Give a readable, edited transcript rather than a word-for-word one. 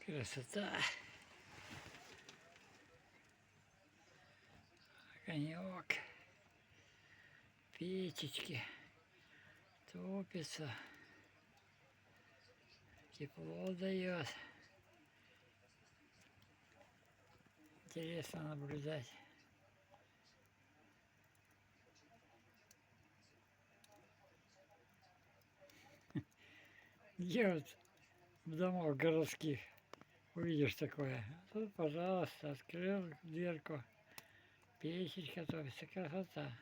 Красота. Огонек. Печечки. Топится. Тепло дает. Интересно наблюдать. Где вот в домах городских увидишь такое? Тут, пожалуйста, открыл дверку. Печечка топится. Красота.